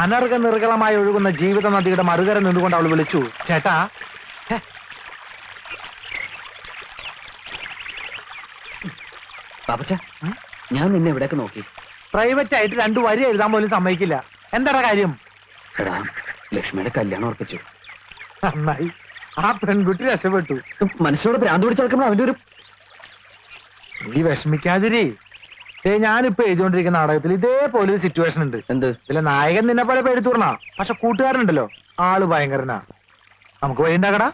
അനർഘ നിർഗളമായി ഒഴുകുന്ന ജീവിത നദിയുടെ മറുകര നിന്നുകൊണ്ട് അവൾ വിളിച്ചു, ചേട്ടാ. പാപ്പച്ച, ഞാൻ നിന്നെ എവിടെയൊക്കെ നോക്കി. പ്രൈവറ്റ് ആയിട്ട് 2 വരി എഴുതാൻ പോലും സമ്മതിക്കില്ല. എന്താ കാര്യം? എടാ, ലക്ഷ്മിയുടെ കല്യാണം ഉറപ്പിച്ചു. നന്നായി, ആ പെൺകുട്ടി രക്ഷപ്പെട്ടു. മനുഷ്യരോട് ഭ്രാന്ത് പിടിച്ച് നടക്കുമ്പോൾ അവന്റെ ഒരു... നീ വിഷമിക്കാതിരി. ഞാനിപ്പോ എഴുതിക്കൊണ്ടിരിക്കുന്ന നാടകത്തിൽ ഇതേപോലെ ഒരു സിറ്റുവേഷൻ ഉണ്ട്. എന്ത്? ഇതിലെ നായകൻ നിന്നെ പോലെ പേടിത്തൂർണ, പക്ഷെ കൂട്ടുകാരനുണ്ടല്ലോ, ആള് ഭയങ്കരനാ. നമുക്ക് വഴി ഉണ്ടാക്കടാ.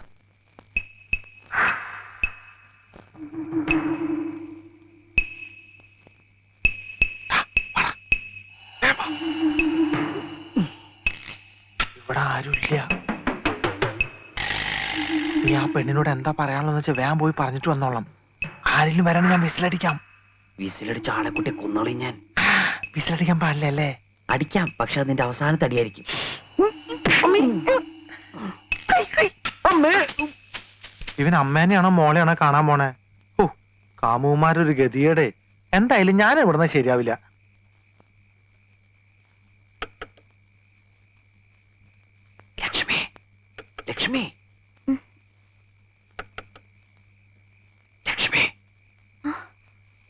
ഇവിടെ ആരുമില്ല. നീ ആ പെണ്ണിനോട് എന്താ പറയാനുള്ളതെന്ന് വെച്ചാൽ വേഗം പോയി പറഞ്ഞിട്ട് വന്നോളാം. ആരെങ്കിലും വരാൻ ഞാൻ വിസിലടിക്കാം. വിസിലടിച്ച ആളെക്കുട്ടി കൊന്നോളി ഞാൻ. വിസിലടിക്കാൻ പാടില്ല അല്ലേ? അടിക്കാം, പക്ഷെ അതിന്റെ അവസാനത്തെ അടിയായിരിക്കും. ഇവൻ അമ്മേനെയാണോ മോളെയാണോ കാണാൻ പോണേ? ഓ, കാമുമാരൊരു ഗതിയുടെ. എന്തായാലും ഞാൻ ഇവിടുന്ന് ശരിയാവില്ല. ലക്ഷ്മി, ലക്ഷ്മി, ലക്ഷ്മി,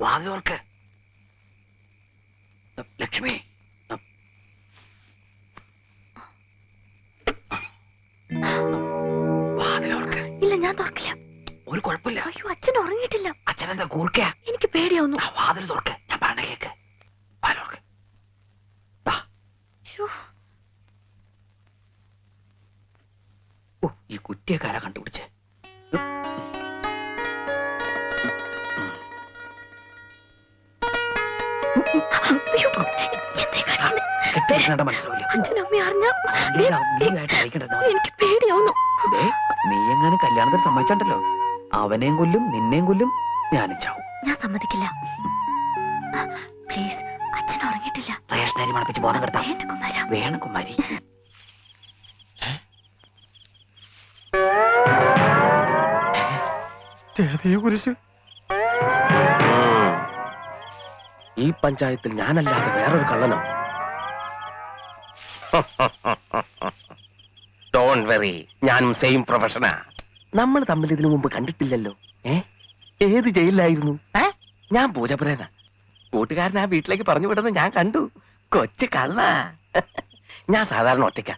വാതിലോർക്ക്. ലക്ഷ്മി, വാതിലോർക്ക്. ഇല്ല, ഞാൻ തുറക്കില്ല. ഒരു കുഴപ്പമില്ല. അയ്യോ, അച്ഛൻ ഉറങ്ങിയിട്ടില്ല. അച്ഛനെന്താ കൂർക്ക? എനിക്ക് പേടിയാവുന്നു. വാതിൽ തുറക്ക്, ഞാൻ പറഞ്ഞ കേക്ക്. വാതിലോർക്ക്. ഓ, ഈ കുറ്റിയക്കാരാ കണ്ടുപിടിച്ച്. മനസ്സിലാവില്ല. എനിക്ക് പേടിയാവുന്നു. നീ എങ്ങനെ കല്യാണത്തിന് സമ്മതിച്ചോ, അവനെയും കൊല്ലും നിന്നെയും കൊല്ലും, ഞാനും ചാവും. ഞാൻ സമ്മതിക്കില്ല. പ്ലീസ്, അച്ഛൻ ഉറങ്ങിയിട്ടില്ല. റേഷനരി മണപ്പിച്ച് ബോധം കെടുത്താം. വേണ്ട കുമാര. വേണം കുമാരി. ഈ പഞ്ചായത്തിൽ ഞാനല്ലാതെ വേറൊരു കള്ളനോ? ഡോണ്ട് വെറി, ഞാനും സെയിം പ്രൊഫഷനാ. നമ്മൾ തമ്മിൽ ഇതിനു മുമ്പ് കണ്ടിട്ടില്ലല്ലോ. ഏത് ജയിലിലായിരുന്നു? ഞാൻ പൂജപ്പുരേന. കൂട്ടുകാരൻ ആ വീട്ടിലേക്ക് പറഞ്ഞു വിടുന്നത് ഞാൻ കണ്ടു. കൊച്ചു കള്ള. ഞാൻ സാധാരണ ഒറ്റയ്ക്ക,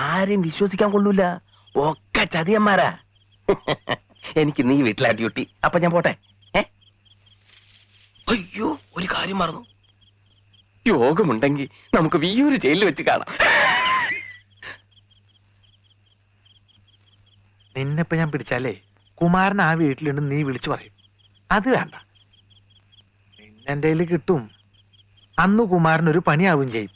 ആരെയും വിശ്വസിക്കാൻ കൊള്ളൂല. ഒക്കെ ചതിയന്മാരാ. എനിക്ക് നീ വീട്ടിലാ ഡ്യൂട്ടി. അപ്പൊ ഞാൻ പോട്ടെ. അയ്യോ, ഒരു കാര്യം മറന്നു. യോഗമുണ്ടെങ്കിൽ നമുക്ക് വിയ്യൂര് ജയിലിൽ വെച്ച് കാണാം. നിന്നെപ്പോ ഞാൻ പിടിച്ചാലേ കുമാരൻ ആ വീട്ടിലുണ്ട് നീ വിളിച്ചു പറയും. അത് വേണ്ട, നിന്നെന്റെ കയ്യിൽ കിട്ടും. അന്ന് കുമാരൻ ഒരു പണിയാവും ചെയ്യും.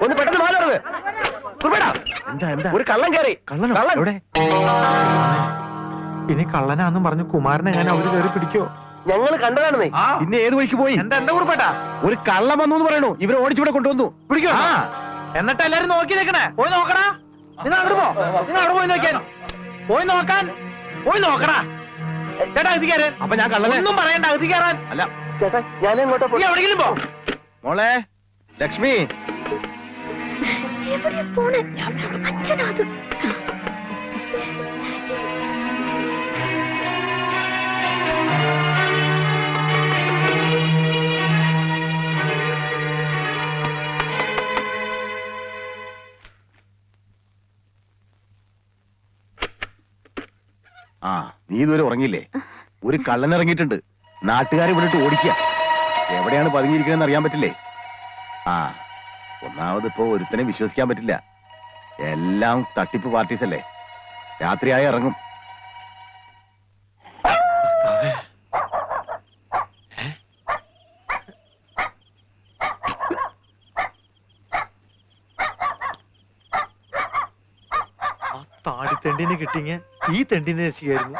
ഒന്ന് പെട്ടെന്ന് മാറരുത്. ഒരു കള്ളൻ കയറി. ഇനി കള്ളനാന്നും പറഞ്ഞു കുമാരനെ ഞാൻ അവര് കയറി പിടിക്കോ? ഞങ്ങൾ കണ്ടതാണെന്നേ. പിന്നെ ഏത് വഴിക്ക് പോയി? എന്താ കുറിപ്പേട്ടാ? ഒരു കള്ളം വന്നു എന്ന് പറയണു. ഇവരെ ഓടിച്ചിവിടെ കൊണ്ടുവന്നു. പിടിക്കോ? എന്നിട്ട് എല്ലാരും നോക്കി നിൽക്കണേ. പോയി നോക്കടാ. നിങ്ങൾ അങ്ങോട്ട് പോ. നിങ്ങൾ അവിടെ പോയി നോക്കിയാൽ പോയി നോക്കടാ. ചേട്ടാ, അകത്ത് കയറാൻ. അപ്പൊ ഞാൻ കള്ളനെ ഒന്നും പറയണ്ട, അകത്ത് കയറാൻ. അല്ല ചേട്ടാ, ഞാൻ എങ്ങോട്ടാ? എവിടെയെങ്കിലും പോ. മോളെ ലക്ഷ്മി, എവിടെ പോണേ? അച്ഛനാത്. നീ ഇതുവരെ ഉറങ്ങിയില്ലേ? ഒരു കള്ളൻ ഇറങ്ങിയിട്ടുണ്ട്. നാട്ടുകാരെ വിട്ടിട്ട് ഓടിക്കുക. എവിടെയാണ് പതുങ്ങിയിരിക്കുന്നതെന്ന് അറിയാൻ പറ്റില്ലേ? ഒന്നാമത് ഇപ്പോ ഒരുത്തനെ വിശ്വസിക്കാൻ പറ്റില്ല. എല്ലാം തട്ടിപ്പ് പാർട്ടീസ് അല്ലേ. രാത്രിയായി ഇറങ്ങും. ആ താടിത്തെണ്ടിനെ കിട്ടിങ്ങ ഈ തെണ്ടിനെ രക്ഷിക്കായിരുന്നു.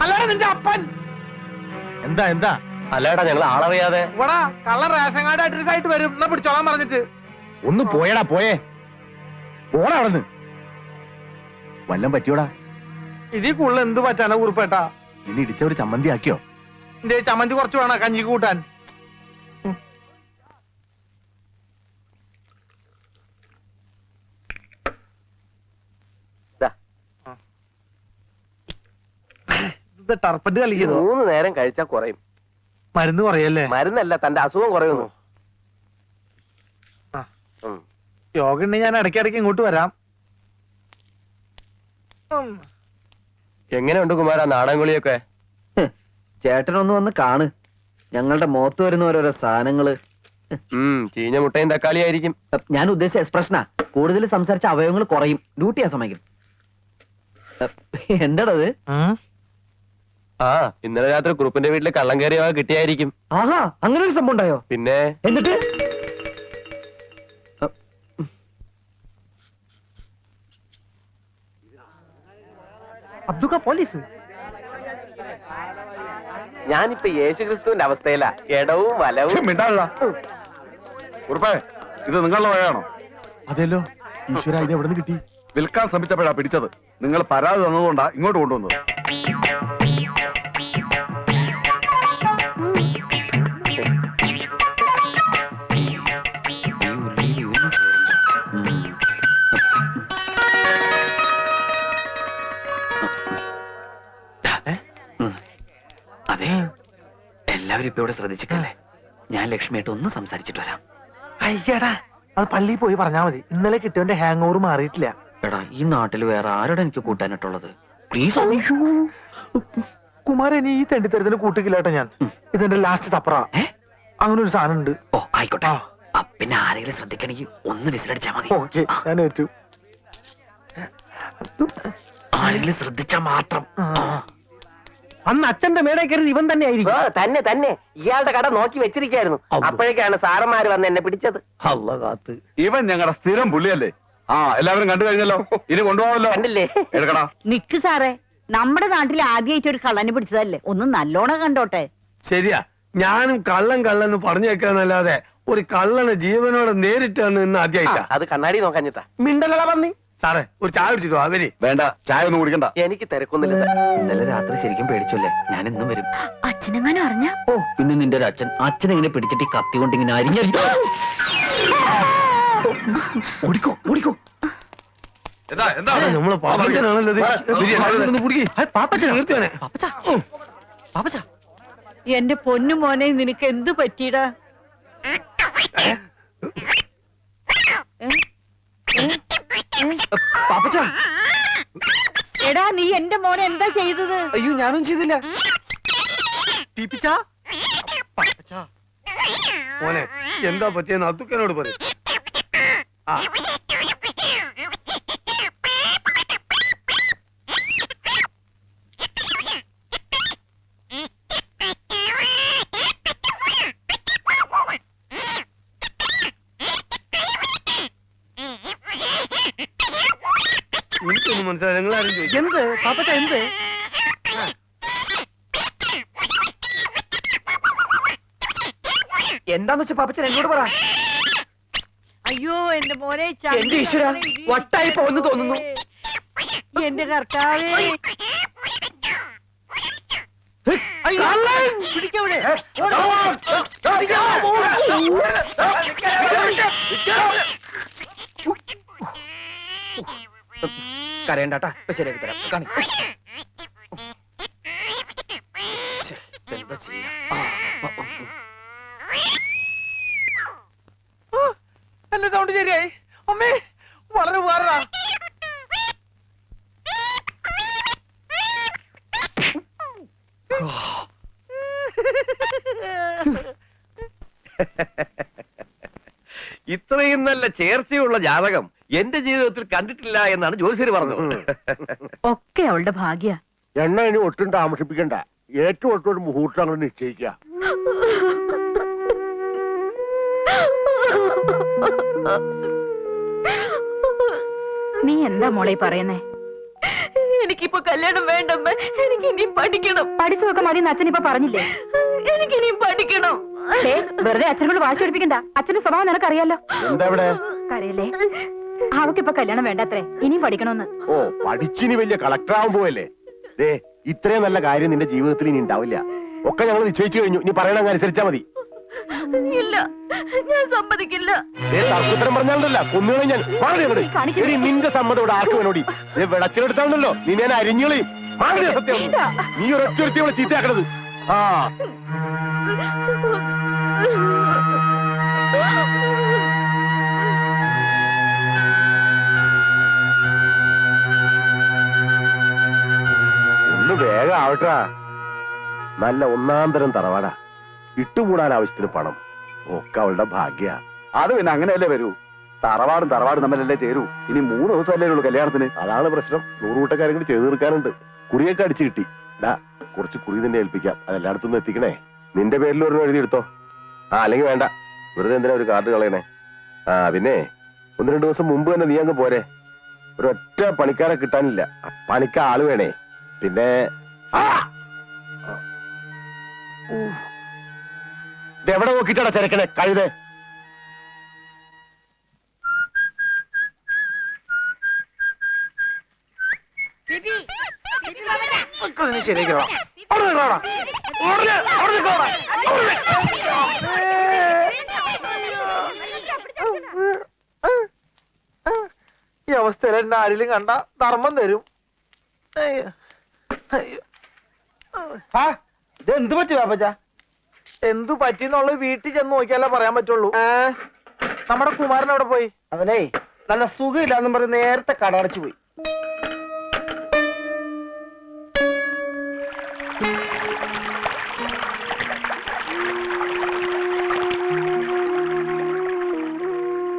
അല്ലാതെ നിന്റെ അപ്പൻ എന്താ എന്താ? അല്ലേടാ ഞങ്ങൾ ആളറിയാതെ ഇവിടെ കള്ള റേഷൻ കാർഡ് അഡ്രസ് ആയിട്ട് വരും എന്നാ പിടിച്ചോളാൻ പറഞ്ഞിട്ട്. ഒന്ന് പോയടാ, പോയേ. പോടാ അവിടുന്ന്. വല്ലം പറ്റിയോടാ? ഇതിൽ കൂടുതൽ എന്ത് പറ്റാനാ കുറിപ്പേട്ടാ? ഇനി ഇടിച്ചവര് ചമ്മന്തി ആക്കിയോ? എന്റെ ചമ്മന്തി കുറച്ച് വേണം കഞ്ഞിക്ക് കൂട്ടാൻ. ഇത് ടർപ്പറ്റ് കളിക്കുന്നു. 3 നേരം കഴിച്ചാൽ കുറയും. മരുന്ന് കുറയല്ലേ? മരുന്നല്ല, തന്റെ അസുഖം കുറയുന്നു. ആ. യോഗ ഉണ്ടെങ്കിൽ ഞാൻ ഇടയ്ക്കിടയ്ക്ക് ഇങ്ങോട്ട് വരാം. എങ്ങനെയുണ്ട് കുമാര നാടൻകുളിയൊക്കെ? ചേട്ടനൊന്ന് വന്ന് കാണ്. ഞങ്ങളുടെ മുഖത്ത് വരുന്ന ഓരോരോ സാധനങ്ങള്. ചീഞ്ഞ മുട്ടയും തക്കാളി ആയിരിക്കും. ഞാൻ ഉദ്ദേശിച്ച എക്സ്പ്രഷനാ. കൂടുതൽ സംസാരിച്ച അവയവങ്ങൾ കുറയും. ഡ്യൂട്ടി ചെയ്യാൻ സമയം. എന്താടത്? ആ, ഇന്നലെ രാത്രി കുറുപ്പിന്റെ വീട്ടിൽ കള്ളം കയറിയ കിട്ടിയായിരിക്കും. ആഹാ, അങ്ങനെ ഒരു സംഭവം ഉണ്ടായോ? പിന്നെ എന്നിട്ട് അബ്ദുക്ക പോലീസ്. ഞാനിപ്പോ യേശുക്രിസ്തുവിന്റെ അവസ്ഥയിലാ. ഇടവും വലവും. ഉറപ്പേ, ഇത് നിങ്ങളുടെ വകയാണോ? അതെല്ലോ. ഈശ്വര, ഇത് എവിടെ നിന്ന് കിട്ടി? വിൽക്കാൻ ശ്രമിച്ചപ്പോഴാ പിടിച്ചത്. നിങ്ങൾ പരാതി തന്നതുകൊണ്ടാ ഇങ്ങോട്ട് കൊണ്ടുവന്നത്. അതെ, എല്ലാവരും ഇപ്പൊ ഇവിടെ ശ്രദ്ധിച്ചിട്ടല്ലേ. ഞാൻ ലക്ഷ്മിയായിട്ട് ഒന്ന് സംസാരിച്ചിട്ട് വരാം. അയ്യടാ, അത് പള്ളിയിൽ പോയി പറഞ്ഞാ മതി. ഇന്നലെ കിട്ടിയവന്റെ ഹാങ് ഓവർ മാറിയിട്ടില്ല. എടാ, ഈ നാട്ടിൽ വേറെ ആരോടെ എനിക്ക് കൂട്ടാനായിട്ടുള്ളത്? പ്ലീസ്. കുമാരൻ ഈ തെണ്ടിത്തരത്തിന് കൂട്ടിക്കില്ലാട്ടോ ഞാൻ. ഇതെന്റെ ലാസ്റ്റ് തപ്പറ. അങ്ങനെ ഒരു സാധനം ഉണ്ട്. ഓ ആയിക്കോട്ടെ. പിന്നെ ആരെങ്കിലും ശ്രദ്ധിക്കണമെങ്കിൽ ഒന്ന് വിസിലടിച്ചാ മതി. ഓക്കെ, ഞാൻ ഏറ്റു. ആരെങ്കിലും ശ്രദ്ധിച്ചാ മാത്രം. അന്ന് അച്ഛന്റെ മേടെ കയറി ഇവൻ തന്നെ ആയിരിക്കും. തന്നെ തന്നെ ഇയാളുടെ കട നോക്കി വെച്ചിരിക്കായിരുന്നു. അപ്പോഴേക്കാണ് സാറന്മാര് വന്ന് എന്നെ പിടിച്ചത്. അല്ല കാത്ത്. ഇവൻ ഞങ്ങളുടെ സ്ഥിരം പുള്ളിയല്ലേ. ആ, എല്ലാവരും കണ്ടു കഴിഞ്ഞല്ലോ. ഇനി കൊണ്ടുപോകാമല്ലോ. കണ്ടില്ലേ? എടുക്കടാ. നിക്ക് സാറേ, നമ്മുടെ നാട്ടിൽ ആദ്യമായിട്ട് ഒരു കള്ളനെ പിടിച്ചതല്ലേ, ഒന്ന് നല്ലോണം കണ്ടോട്ടെ. ശരിയാ, ഞാനും കള്ളൻ പറഞ്ഞു വെക്കാന്നല്ലാതെ ഒരു കള്ളനെ ജീവനോടെ നേരിട്ടാണ് ഇന്ന് ആദ്യമായിട്ടാ. അത് കണ്ണാടി നോക്കാഞ്ഞിട്ടാ. മിണ്ടലടാ പന്നി. സാറേ, ഒരു ചായ കുടിച്ചിട്ടോ? അവര് വേണ്ട, ചായ ഒന്നും കുടിക്കണ്ട. എനിക്ക് തിരക്കൊന്നുമില്ല സാർ. ഇന്നലെ രാത്രി ശരിക്കും പേടിച്ചല്ലേ. ഞാൻ ഇന്നും വരും. അച്ഛനെങ്ങാനും അറിഞ്ഞ ഓ, പിന്നെ നിന്റെ ഒരു അച്ഛൻ എങ്ങനെ പിടിച്ചിട്ട് ഈ കത്തി കൊണ്ട് ഇങ്ങനെ അരിഞ്ഞോ? ഓടിക്കോ ഓടിക്കോ. എന്താ എന്താ നമ്മളെ പാപ്പച്ചനാണല്ലോ ഇത്. പാപ്പച്ചൻ നിർത്തിയാനെ. എന്റെ പൊന്നു മോനെ, നിനക്ക് എന്ത് പറ്റിയടാ? പാപ്പച്ച, എടാ, നീ എന്റെ മോനെ എന്താ ചെയ്തത്? അയ്യോ, ഞാനും ചെയ്തില്ല. മോനെ, എന്താ പറ്റിയെന്ന് അത്തുക്കനോട് പറയും. എനിക്കൊന്നും മനസ്സിലായി. നിങ്ങളാരും ചോദിക്കും എന്ത് പാപ്പച്ച, എന്ത്? എന്താന്ന് വെച്ചാ പാപ്പച്ചൻ എന്നോട് പറ. അയ്യോ, എന്റെ മോനെ, എന്റെ ഈശ്വരാ, വട്ടായി പോകുന്നു തോന്നുന്നു. എന്റെ കർത്താവേ, പിടിക്കവിടെ. കരയണ്ടാട്ടാ, ഇപ്പൊ ശരിയാക്കി തരാം. കാണി. ശ്ശെ, എന്താ ചെയ്യാ? എന്റെ സൗണ്ട് ശരിയായി. അമ്മേ, വളരെ ഉപകാരടാ. ഇത്രയും നല്ല ചേർച്ചയുള്ള ജാതകം എന്റെ ജീവിതത്തിൽ കണ്ടിട്ടില്ല എന്നാണ് ജോത്സ്യര് പറഞ്ഞത്. ഒക്കെ അവളുടെ ഭാഗ്യ. എണ്ണ ഇനി ഒട്ടും താമസിപ്പിക്കണ്ട. ഏറ്റവും ഒട്ടും ഒരു മുഹൂർത്തം അങ്ങോട്ട് നിശ്ചയിക്കുക. നീ എന്താ മോളെ പറയുന്നേ? എനിക്കിപ്പോ കല്യാണം വേണ്ടമ്മ. എനിക്ക് ഇനിയും പഠിക്കണം. പഠിച്ചു നോക്കാൻ മതി അച്ഛൻ ഇപ്പൊ പറഞ്ഞില്ലേ? എനിക്ക് ഇനിയും പഠിക്കണം. വെറുതെ അച്ഛനോട് വാശി പഠിപ്പിക്കണ്ട. അച്ഛന്റെ സ്വഭാവം നിനക്കറിയാലോ. എന്താ ഇവിടെ? കരയല്ലേ? അവക്കിപ്പൊ കല്യാണം വേണ്ടത്രേ, ഇനിയും പഠിക്കണമെന്ന്. ഓ, പഠിച്ചിനി വലിയ കളക്ടർ ആവാൻ പോവല്ലേ? ദേ, ഇത്രയും നല്ല കാര്യം നിന്റെ ജീവിതത്തിൽ ഇനി ഉണ്ടാവില്ല. ഒക്കെ ഞങ്ങൾ നിശ്ചയിച്ചു കഴിഞ്ഞു. നീ പറയണ അനുസരിച്ചാ മതി. ഇല്ല, ഞാൻ സമ്മതിക്കില്ല. തർക്കുത്തരം പറഞ്ഞാലല്ല കൊന്നുകളെ ഞാൻ. എടി, നിന്റെ സമ്മതം ഇവിടെ ആർക്ക് വേണോടി? വിളച്ചിലെടുത്താണല്ലോ നീ ഞാൻ അരിഞ്ഞുകളയും. സത്യം, നീ ഒരൊറ്റ ഇവിടെ ചീത്തയാക്കണത്. ആ, ഒന്ന് വേഗം ആവട്ടാ. നല്ല ഒന്നാം തരം തറവാടാ. ഇട്ടുകൂടാൻ ആവശ്യത്തിന് പണം. ഒക്കെ അവളുടെ ഭാഗ്യ. അത് പിന്നെ അങ്ങനെയല്ലേ വരൂ. തറവാടും തമ്മിലല്ലേ ചേരൂ. ഇനി 3 ദിവസമല്ലേ ഉള്ളൂ കല്യാണത്തിന്. അതാണ് പ്രശ്നം. 100 കൂട്ടക്കാരും കൂടി ചെയ്തു തീർക്കാനുണ്ട്. കുറിയൊക്കെ അടിച്ചു കിട്ടി. ഡാ, കുറച്ച് കുറി നിന്നെ ഏൽപ്പിക്കാം. അതെല്ലായിടത്തുനിന്ന് എത്തിക്കണേ. നിന്റെ പേരിൽ ഒരു എഴുതിയെടുത്തോ. ആ, അല്ലെങ്കിൽ വേണ്ട. വെറുതെ എന്തിനാ ഒരു കാർഡ് കളയണേ? ആ, പിന്നെ 1-2 ദിവസം മുമ്പ് തന്നെ നീ അങ്ങ് പോരെ. ഒരൊറ്റ പണിക്കാരെ കിട്ടാനില്ല. പണിക്ക് ആള് വേണേ. പിന്നെ എവിടെ നോക്കിട്ടാടാ ചെരക്കണേ കഴുതേ? ശരിയാക്കിക്കോളാം. ഈ അവസ്ഥയിൽ എന്നെ ആരെങ്കിലും കണ്ട ധർമ്മം തരും. എന്ത് പറ്റി പാപ്പച്ച? എന്തു പറ്റിന്നുള്ളത് വീട്ടിൽ ചെന്ന് നോക്കിയാലേ പറയാൻ പറ്റുള്ളൂ. നമ്മുടെ കുമാരൻ അവിടെ പോയി. അവനെ നല്ല സുഖമില്ലാന്നും പറഞ്ഞ് നേരത്തെ കട അടച്ചു പോയി.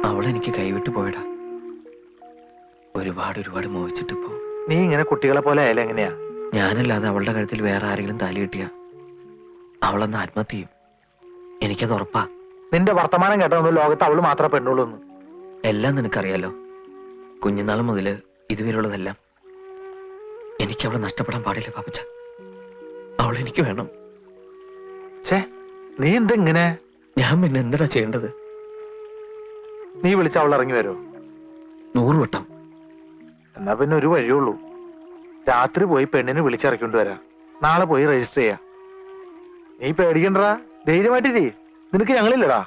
അവളെനിക്ക് കൈവിട്ട് പോയടാ. ഒരുപാട് മോഹിച്ചിട്ടിപ്പോ. നീ ഇങ്ങനെ കുട്ടികളെ പോലെ ആയാലും എങ്ങനെയാ? ഞാനല്ലാതെ അവളുടെ കഴുത്തിൽ വേറെ ആരെങ്കിലും താലി കിട്ടിയ അവളന്ന് ആത്മഹത്യ ചെയ്യും. എനിക്കത് ഉറപ്പാ. നിന്റെ വർത്തമാനം കേട്ടതൊന്നും ലോകത്ത് അവള് മാത്രമേ പെണ്ണുള്ളൂ. എല്ലാം നിനക്കറിയാലോ. കുഞ്ഞുനാൾ മുതല് ഇതുവരെയുള്ളതെല്ലാം. എനിക്ക് അവളെ നഷ്ടപ്പെടാൻ പാടില്ല പാപ്പച്ച. അവളെനിക്ക് വേണം. നീ എന്തെങ്ങനെ? ഞാൻ പിന്നെ എന്താ ചെയ്യേണ്ടത്? നീ വിളിച്ച അവൾ ഇറങ്ങി വരുമോ? 100 വട്ടം. എന്നാ പിന്നെ ഒരു വഴിയുള്ളൂ. രാത്രി പോയി പെണ്ണിനെ വിളിച്ചിറക്കിക്കൊണ്ട് വരാം. നാളെ പോയി രജിസ്റ്റർ ചെയ്യാം. നീ പേടിക്കണ്ടടാ, ധൈര്യമായിട്ട് ചെയ്യ്. നിനക്ക് ഞങ്ങളില്ലടാ.